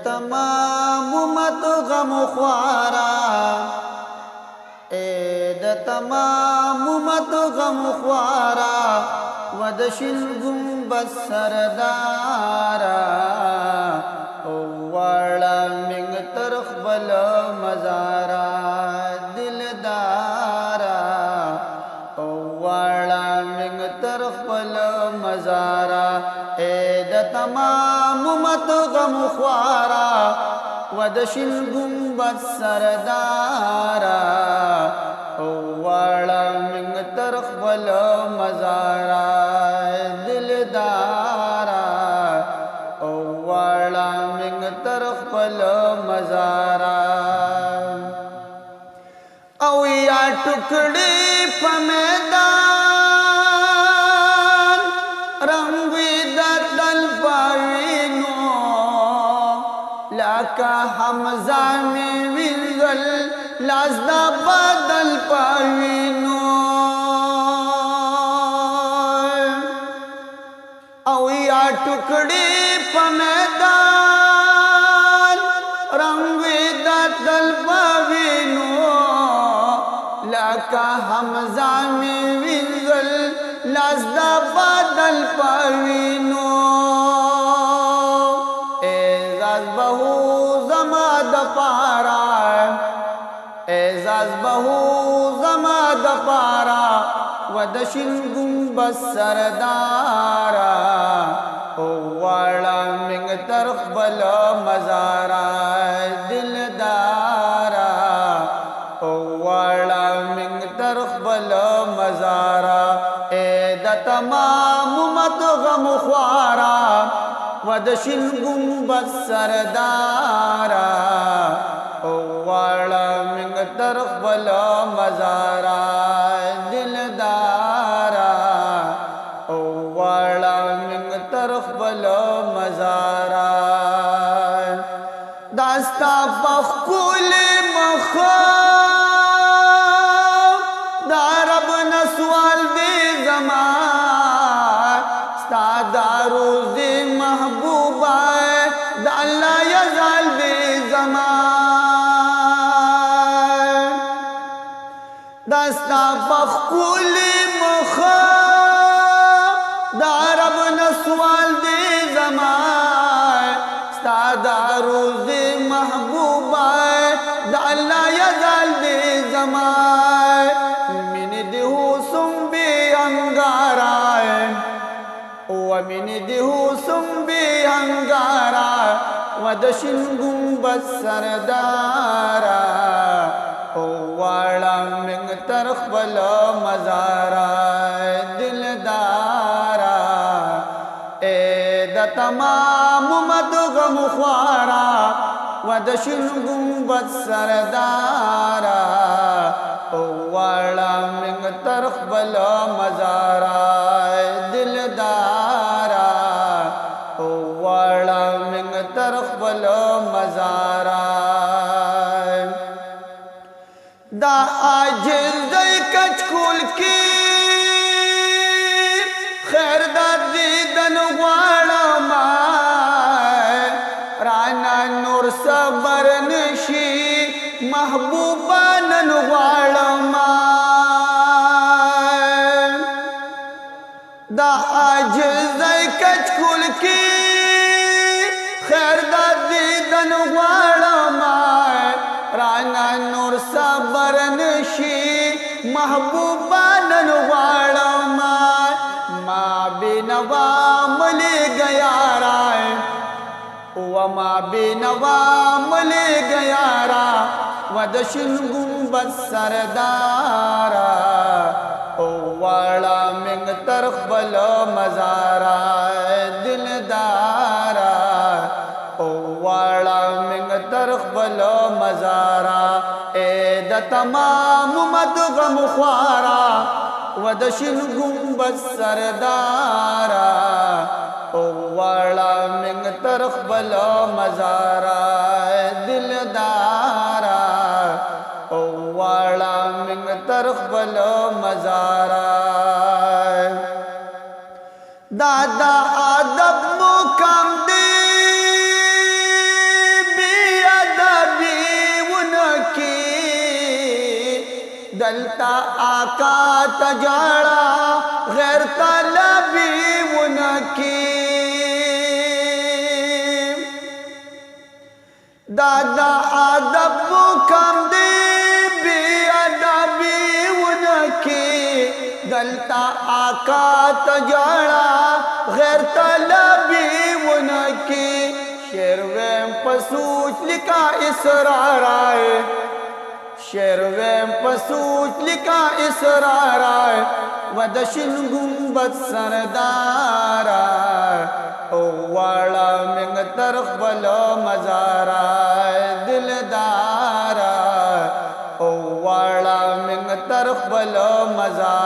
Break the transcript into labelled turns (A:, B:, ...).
A: تمام امت غم خوارا تمام امت غم خوارا ود شل گنبد سردارا واړه منګ تر خپل مزارا دلدارا واړه منګ تر خپل مزارا د تمام امت غم خوارا ود شل گنبد سردارا واړه منګ تر خپل مزارا دلدارا واړه منګ تر خپل مزارا او یا ټوکړي په میدان رنگ د دل پاوینو لکه حمزه می ویل لاس د بدل پاوینو او یا ټوکړي په میدان رنگ د دل پاوینو لکه حمزه می ویل لاس د بدل پاوینو اعزاز بهو زما د پارا اعزاز بهو زما د پارا ود شل گنبد سردارا واړه منګ تر خپل مزارا دلدارا واړه منګ تر خپل مزارا د تمام امت غم خوارا ود شل گنبد سردارا واړه منګ تر خپل مزارا دلدارا واړه منګ تر خپل مزارا داستا پخول مخ دا رب نسوال دی زما ستا دا روز محبوبا دا الله یزال دی زما داستا پخول مخ دا رب نسوال دی زما ستا دا روز محبوبا دا الله یزال دی زما من دیو سم بی انگارا ومن دیو سم بی انگارا ود شل گنبد سردارا واړه منګ تر خپل مزارا دلدارا د تمام امت غم خوارا ود شل گنبد سردارا واړه منګ تر خپل مزارا دلدارا واړه منګ تر خپل مزارا دا عاجز دی کچکول کی خیر دا دیدن غواړم رانا نور صبر نشي محبوبا نن غواړم دا عاجز دی کچکول کی خیر دا دیدن غواړم رانا نور صبر نشي محبوبا نن غواړم ما بینوا ملی گیارا وما بینوا ملی گیارا ود شل گنبد سردارا واړه منګ تر خپل مزارا دلدارا واړه منګ تر خپل مزارا د تمام امت غم خوارا ود شل گنبد سردارا واړه منګ تر خپل مزارا دلدارا واړه منګ تر خپل مزارا دا ادب مقام دی दलता आका तजाड़ा गैर तलबी उनकी दादा अदब कम दे बेअदबी उनकी दलता आका तजाड़ा गैर तलबी उनकी शेरवें पसूच लिखा इसराराए शेरवें पसूच लिखा इसराराए वदशिन गुंबद सरदारा ओ वाला मिंग तरफ बलो मजारा दिलदारा ओ वाला मिंग तरफ बलो मजारा।